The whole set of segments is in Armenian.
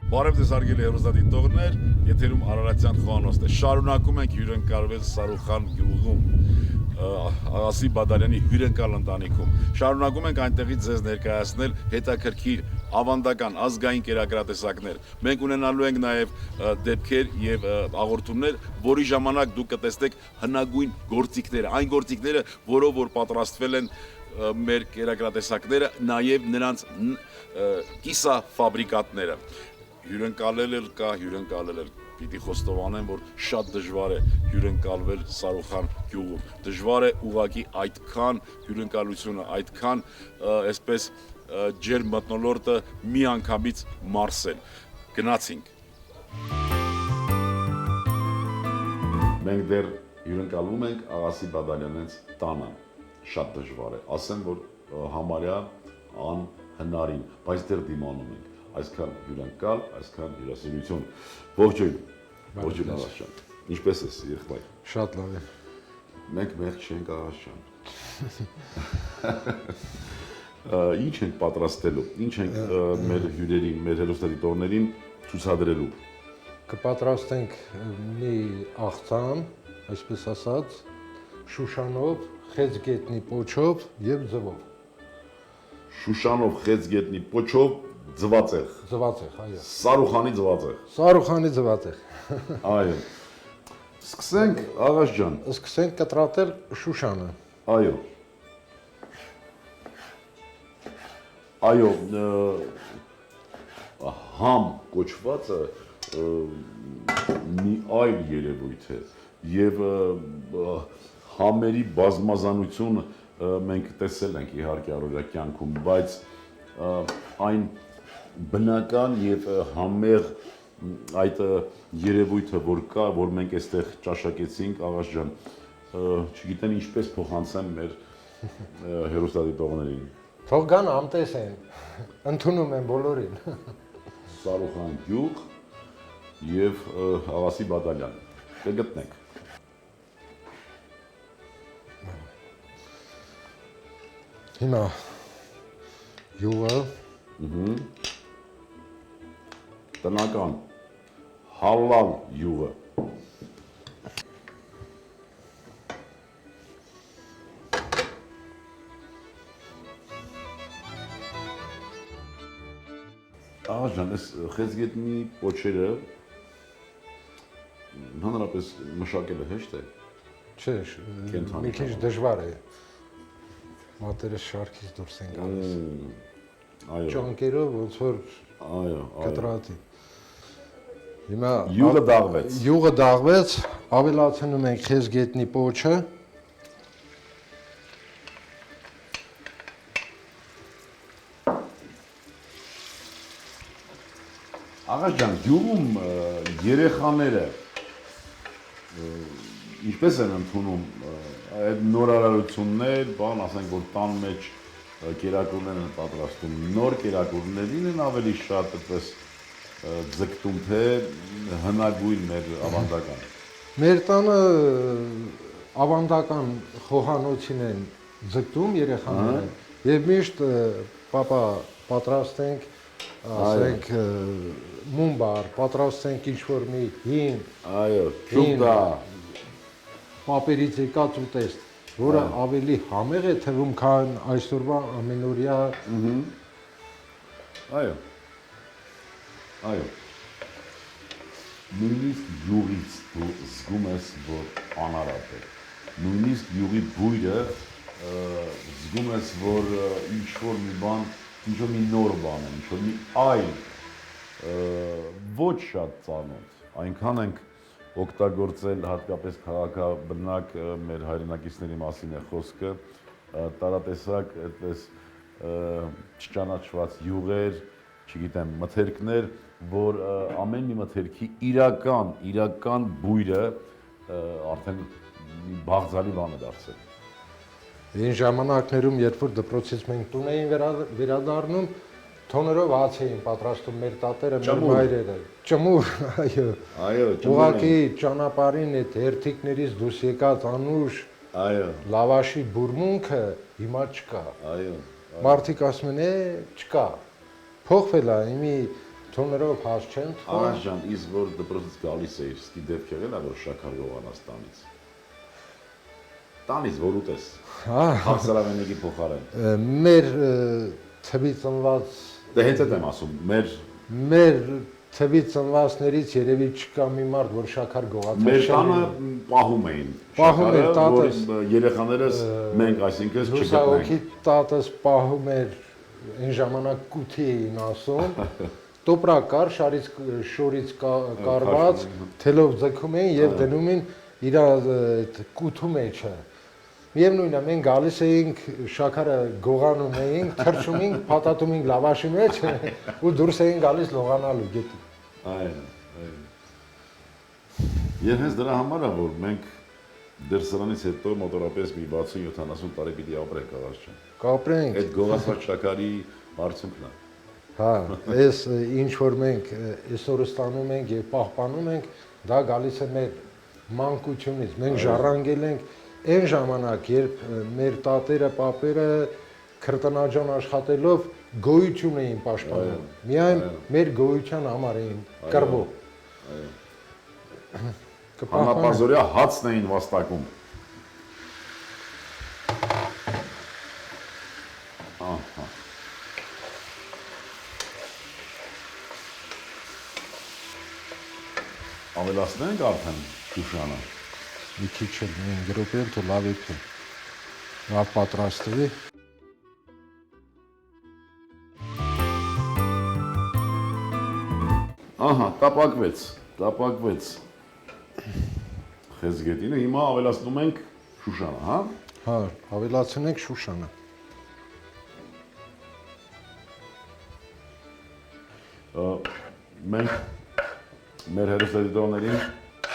Բարև ձեզ հարգելի հեռուստադիտողներ, եթերում Արարատյան խոհանոցն է։ Շարունակում ենք հյուրընկալվել Սարուխան գյուղում, Աղասի Բադալյանի հյուրընկալ ընտանիքում։ Շարունակում ենք այնտեղից ձեզ ներկայացնել հետաքրքիր ավանդական ազգային կերակրատեսակներ։ Մենք ունենալու ենք նաև դեպքեր եւ հաղորդումներ, որի ժամանակ դուք կտեսնեք հնագույն գործիքները, այն գործիքները, որով որ պատրաստվել են մեր կերակրատեսակները, նաև նրանց կիսաֆաբրիկատները։ Հյուրընկալել կա, հյուրընկալել էլ պիտի խոստովանեմ, որ շատ դժվար է հյուրընկալվել Սարուխան գյուղում։ Դժվար է ուղղակի այդքան հյուրընկալությունը, այդքան այսպես ջերմ մթնոլորտը մի անգամից մարսել։ Գնացինք։ Մենք դեռ հյուրընկալվում ենք Աղասի Բադալյանից տանը։ Շատ դժվար է, ասեմ, որ համարյա անհնարին, բայց դեռ դիմանում ենք, այսքան հյուրընկալ, այսքան հյուրասիրություն։ Ողջույն, ողջույն Աղաս ջան, ինչպես ես եղբայր։ Շատ լավ է։ Մենք մեղք չենք Աղաս ջան։ Ինչ ենք պատրաստելու, ինչ ենք մեր հյուրերին, մեր հեռուստադիտողներին ցուցադրելու։ Կպատրաստենք մի աղցան, այսպես ասած, շուշանով, խեցգետնի պոչով եւ ձվով։ Շուշանով, խեցգետնի պոչով, ձվածեղ։ Ձվածեղ, այո։ Սարուխանի ձվածեղ։ Սարուխանի ձվածեղ։ Այո։ Սկսենք Աղաս ջան։ Սկսենք կտրատել շուշանը։ Այո։ Այո, համ կոչվածը մի այլ երևույթ է եւ համերի բազմազանություն մենք տեսել ենք իհարկե առօրյա կյանքում, բայց այն բնական եւ համեղ այդ երևույթը որ կա, որ մենք այստեղ ճաշակեցինք, Աղաս ջան, չգիտեմ ինչպես փոխանցեմ մեր հեռուստադիտողներին։ Թող գան ամտեսեն, ընդունում են բոլորին։ Սարուխան գյուղ եւ Աղասի Բադալյան, կգտնենք։ Հիմա յուղը, տնական, հալալ յուղը։ Աղաս ջան, այս խեցգետնի պոչերը հանրապես մշակելը հեշտ է։ չէ, մի քիչ դժվար է։ Մատերը շարքից դուրս են գալիս։ Այո։ Ճանկերով ոնց որ Այո, կտրատի։ Հիմա յուղը դաղվեց։ Յուղը դաղվեց, ավելացնում ենք խեցգետնի պոչը։ Աղաս ջան, գյուղում երեխաները ինչպես են ընդունում այդ նորարարություններ, բան, ասենք որ տան մեջ կերակուրներ են պատրաստում, նոր կերակուրներին են ավելի շատ այդպես ձգտում, թե հնագույն մեր ավանդական։ Մեր տանը ավանդական խոհանոցին են ձգտում երեխաները եւ միշտ պապա պատրաստենք, ասենք մումբար, պատրաստենք ինչ-որ մի հին, այո, ճուկտա, պապերից եկած ուտեստ, որը ավելի համեղ է թվում, քան այսօրվա ամենօրյա։ Այո, այո, նույնիսկ յուղից դու զգում ես, որ անարատ է, նույնիսկ յուղի բույրը զգում ես, որ ինչ-որ մի բան, ինչ-որ մի նոր բան է, ինչ-որ մի այլ, ոչ շատ ծանոթ, այնքան ենք օգտագործել հատկապես քաղաքաբնակ մեր հայրենակիցների մասին է խոսքը, տարատեսակ այդպես չճանաչված յուղեր, չգիտեմ, մթերքներ, որ ամեն մի մթերքի իրական բույրը արդեն մի բաղձալի բան է դարձել։ Այն ժամանակներում, երբ որ դպրոցից մենք տուն էին վերադառնում, թոներով հաց էին պատրաստում մեր տատերը, մեր մայրերը։ Ճմուր, այո։ Այո, ճմուր։ Ուղղակի ճանապարհին այդ հերթիկներից դուրս եկած անուշ, այո, լավաշի բուրմունքը հիմա չկա։ Այո։ Մարդիկ ասում են, չկա։ Փոխվել է, իմի Թոներով հաշ չեն թվում։ Արաս ջան, իսկ որ դպրոցից գալիս էիր, ստի դեպք եղել է, որ շաքար գողանաս տանից։ Տանից որ ուտես։ Հասարավենիքի փոխարեն։ Մեր թվի ծնված Դե հենց այդ եմ ասում, մեր թվի ծնվածներից երևի չկա մի մարդ, որ շաքար գողացած մեր տանը պահում էին շաքարը, որ երեխաներս մենք այսինքն չգտնենք։ Լուսահոգի տատս պահում էր այն ժամանակ կութի էին ասում, տոպրա կար, շորից կարված, թելով ձգում էին եւ դնում են իր կութու մեջը։ Միևնույնն է, մենք գալիս էինք շաքարը գողանում էինք, թրջում էինք, փաթաթում էինք լավաշի մեջ ու դուրս էինք գալիս լողանալու գետի։ Այո։ Եվ հենց դրա համար է, որ մենք դերսրանից հետո մոտորապես մի 60-70 տարի պիտի ապրենք աղաս ջան։ Կապրենք։ Այդ գողացված շաքարի արդյունքն է։ Հա, այս ինչ որ մենք այսօր ստանում ենք եւ պահպանում ենք, դա գալիս է մեր մանկությունից։ Մենք ժառանգել ենք այն ժամանակ, երբ մեր տատերը, պապերը քրտնաջան աշխատելով գոյություն էին պաշտպանում։ Միայն մեր գոյության համար էին կռվով։ Հանապազորյա հացն էին վաստակում։ Ավելացնենք արդեն Շուշանը։ Մի քիչ էլ մենք գրոպել თუ լավ է։ Լավ պատրաստվի։ Ահա, տապակվեց։ Խեզգետինը հիմա ավելացնում ենք Շուշանը, հա։ Հա, ավելացնենք Շուշանը։ Մենք մեր հերոսադիտողներին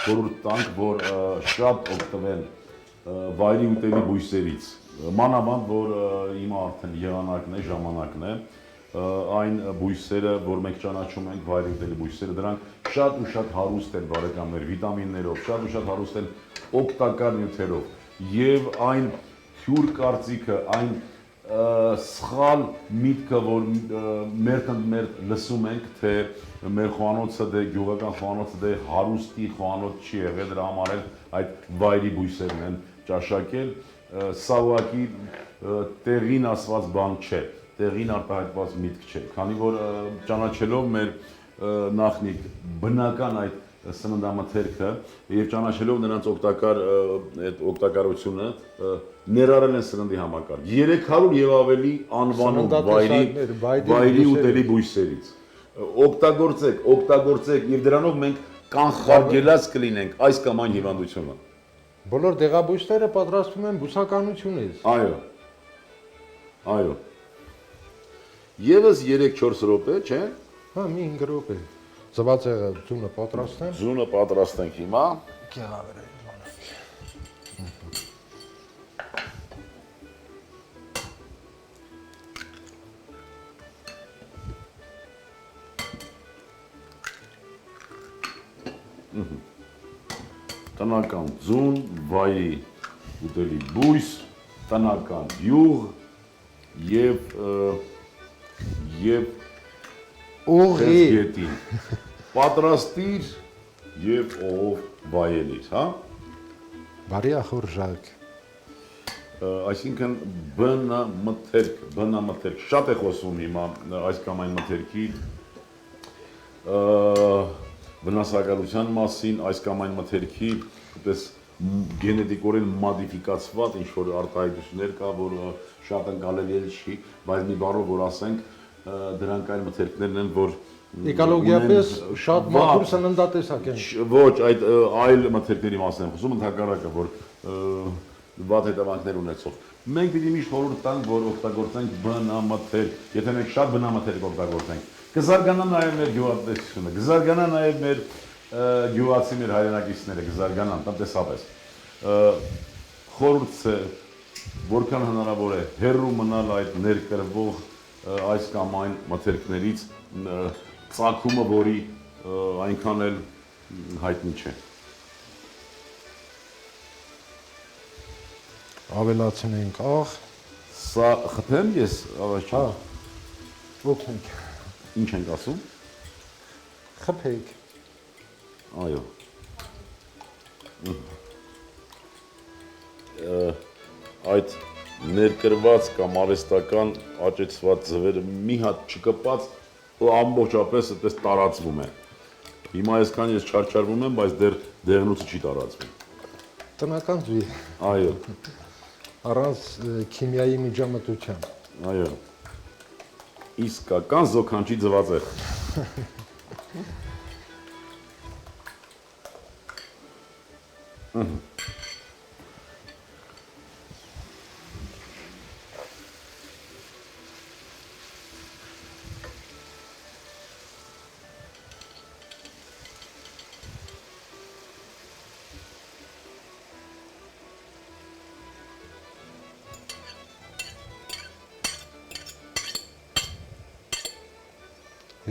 խորհուրդ տանք, որ շատ օգտվել վայրի ուտելի բույսերից։ Մանավանդ, որ հիմա արդեն եղանակն է, ժամանակն է, այն բույսերը, որ մենք ճանաչում ենք վայրի ուտելի բույսերը, դրանք շատ ու շատ հարուստ են բարեկամներ վիտամիններով, շատ ու շատ հարուստ են օգտակար նյութերով եւ այն հյուր կարծիքը, այն սխալ միտքը, որ մեր լսում ենք, թե մեր խոհանոցը դե գյուղական խոհանոցը դե հարուստի խոհանոց չի եղել, դրա համար էլ այդ վայրի բույսերն են ճաշակել, սա ուղղակի տեղին ասված բան չէ, տեղին արտահայտված միտք չէ, քանի որ ճանաչելով մեր նախնիկ բնական այդ սննդամթերքը եւ ճանաչելով նրանց օգտակարությունը ներառել են սննդի համակարգ 300 եւ ավելի անվանում վայրի ուտելի բույսերից օգտագործեք եւ դրանով մենք կանխարգելած կլինենք այս կամ այն հիվանդությունը բոլոր դեղաբույսերը պատրաստվում են բուսականությունից այո եւս 3-4 րոպե չէ հա մի 5 րոպե Ծվածեղը ձունը պատրաստենք։ Ձունը պատրաստենք հիմա։ Կեղավերը Տնական ձուն, վայրի ուտելի բույս, տնական յուղ եւ Խեզգետի պատրաստիր եւ ով վայելիր, հա? Բարի ախորժակ։ Այսինքն բնամթերք, շատ է խոսում հիմա այս կամ այն մթերքի վնասակարության մասին, այս կամ այն մթերքի այդպես գենետիկորեն մոդիֆիկացված ինչ-որ արտահայտություններ կա, որ շատ ընկալելի չի, բայց մի բառով որ ասենք դրանք այլ մթերքներն են, որ էկոլոգիապես շատ մաքուր սննդատեսակ են։ Ոչ, այդ այլ մթերքների մասին եմ խոսում, ընդհակառակը, որ վատ հետևանքներ ունեցող։ Մենք պիտի միշտ խորհուրդ տանք, որ օգտագործենք բնամթերք, եթե մենք շատ բնամթերք օգտագործենք, կզարգանա նաև մեր գյուղատնտեսությունը, կզարգանա նաև մեր գյուղացի մեր հայրենակիցները, կզարգանան տնտեսապես։ Խորհուրդս է, որքան հնարավոր է հեռու մնալ այդ ներկրվող այս կամ այն մթերքներից ծագումը, որի այնքան էլ հայտնի չէ։ Ավելացնենք աղ։ Սա խփեմ ես, աղաչա։ Օգնենք։ Ինչ ենք ասում։ Խփեք։ Այո։ Այդ ներկրված կամ արհեստական աճեցված ձվերը մի հատ չկպած ամբողջապես այդպես տարածվում է։ Հիմա այսքան ես չարչարվում եմ, բայց դեռ դեղնուցը չի տարածվում։ Տնական ձու։ Այո։ Առանց քիմիայի միջամտության։ Այո։ Իսկական զոքանչի ձվածեղ։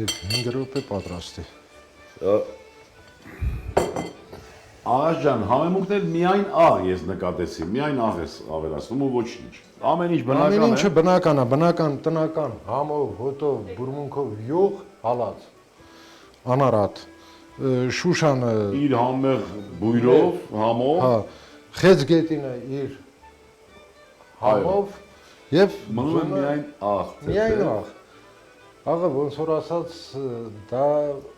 Եվ 5 րոպե պատրաստ է։ Աղջան, համեմունքներ միայն աղ ես նկատեցի, միայն աղ ես ավելացնում ու ոչինչ։ Ամեն ինչ բնական է։ Ամեն ինչը բնական է, բնական, տնական, համով, հոտով, բուրմունքով յուղ, հալած, անարատ, Շուշանը իր համեղ բույրով, համով, հա, Խեցգետինը իր համով եւ մնում է միայն աղ։ միայն աղ։ Աղը ոնց որ ասած դա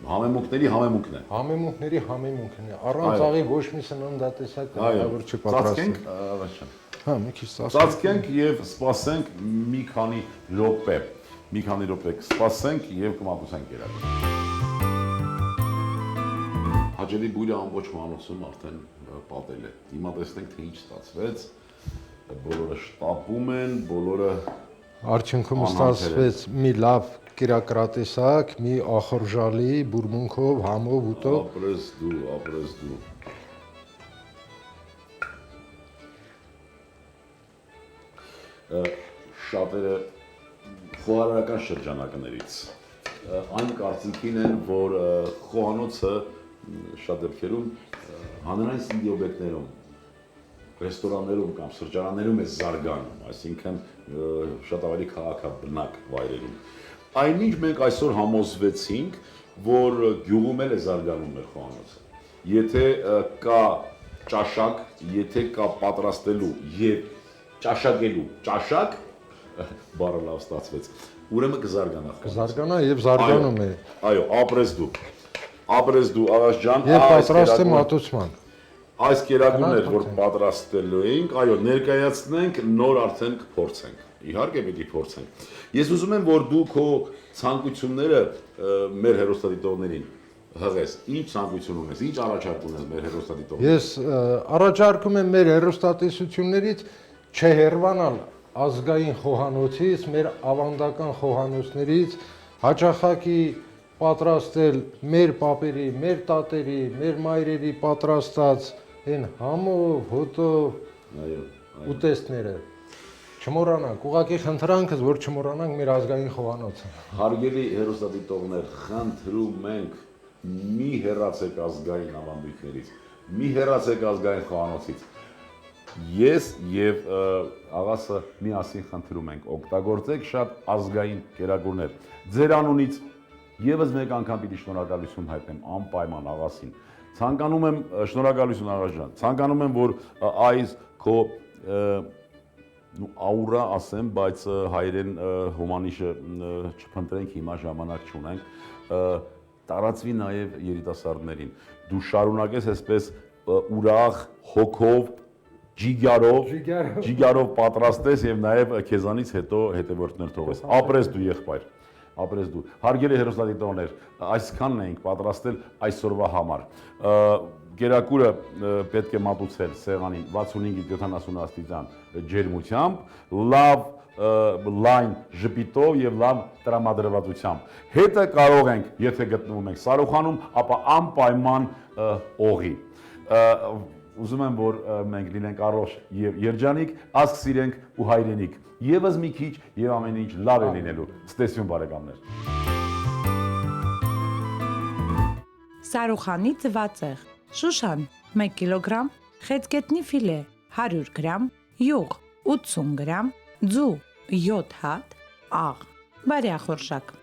Համեմունքների համեմունքն է։ համեմունքների համեմունքն է։ Առանց աղի ոչ մի սննդատեսակ հնարավոր չի պատրաստել։ Ծածկենք, աղջան։ Հա, մի քիչ Ծածկենք եւ սպասենք մի քանի րոպե։ Մի քանի րոպե սպասենք եւ կմատուցենք երակը։ Հաջելի բույրը ամբողջ մանոցում արդեն պատել է։ Հիմա տեսնենք թե ինչ ստացվեց։ Բոլորը շտապում են, բոլորը Արդյունքում ստացվեց մի լավ կերակրատեսակ, մի ախորժալի, բուրմունքով, համով, ուտով։ ապրես դու։ Շատերը խոհարարական շրջանակներից այն կարծիքին են, որ խոհանոցը շատ դեպքերում հանրային սննդի օբյեկտներում, ռեստորաններում կամ սրճարաններում է զարգանում, այսինքն շատ ավելի քաղաքաբնակ վայրերում։ Այնինչ մենք այսօր համոզվեցինք, որ գյուղում էլ է զարգանում մեր խոհանոցը։ Եթե կա ճաշակ, եթե կա պատրաստելու եւ ճաշակելու ճաշակ, բառը լավ ստացվեց, ուրեմն կզարգանա խոհանոցը։ Կզարգանա եւ զարգանում է։ Այո, ապրես դու, Աղաս ջան, Եվ պատրաստ է մատուցման։ Այս կերակուրներ, որ պատրաստելու էինք, այո, ներկայացնենք, նոր արդեն կփորձենք։ Իհարկե պիտի փորձենք։ Ես ուզում եմ, որ դու քո ցանկությունները մեր հեռուստադիտողներին հղես։ Ինչ ցանկություն ունես, ինչ առաջարկ ունես մեր հեռուստադիտողներին։ Ես առաջարկում եմ մեր հեռուստատեսություններից չհեռվանալ ազգային խոհանոցից, մեր ավանդական խոհանոցներից, հաճախակի պատրաստել մեր պապերի, մեր տատերի, մեր մայրերի պատրաստած այն համով, հոտով ուտեստները։ Չմոռանանք, ուղղակի խնդրանքս, որ չմոռանանք մեր ազգային խոհանոցը։ Հարգելի հեռուստադիտողներ, խնդրում ենք մի հեռացեք ազգային ավանդույթներից, մի հեռացեք ազգային խոհանոցից։ Ես եւ աղասը միասին խնդրում ենք օգտագործեք շատ ազգային կերակուրներ։ Ձեր անունից եւս մեկ անգամ պիտի շնորհակալություն հայտնեմ անպայման աղասին։ Ցանկանում եմ շնորհակալություն աղաս ջան։ Ցանկանում եմ, որ այս քո աուրա ասեմ, բայց հայերեն հոմանիշը չփնտրենք հիմա ժամանակ չունենք, տարածվի նաև երիտասարդներին։ Դու շարունակես այսպես ուրախ, հոգով, ջիգարով պատրաստես եւ նաև քեզանից հետո հետևորդներ թողես։ Ապրես դու եղբայր։ Ապրես դու։ Հարգելի հեռուստադիտողներ, այսքանն էինք պատրաստել այսօրվա համար։ Կերակուրը պետք է մատուցել սեղանին 65-70 աստիճան ջերմությամբ, լավ լայն ժպիտով եւ լավ տրամադրվածությամբ։ Հետը կարող ենք, եթե գտնվում ենք Սարուխանում, ապա անպայման օղի։ Ուզում եմ, որ մենք լինենք առողջ եւ երջանիկ, ազգ սիրենք ու հայրենիք։ Եվս մի քիչ եւ ամեն ինչ լավ է լինելու։ Ստեսյուն բարեկամներ։ Սարուխանի ձվածեղ, Շուշան 1 կիլոգրամ, խեցգետնի ֆիլե 100 գրամ, յուղ 80 գրամ, ձու 7 հատ, աղ, բարյախորշակ։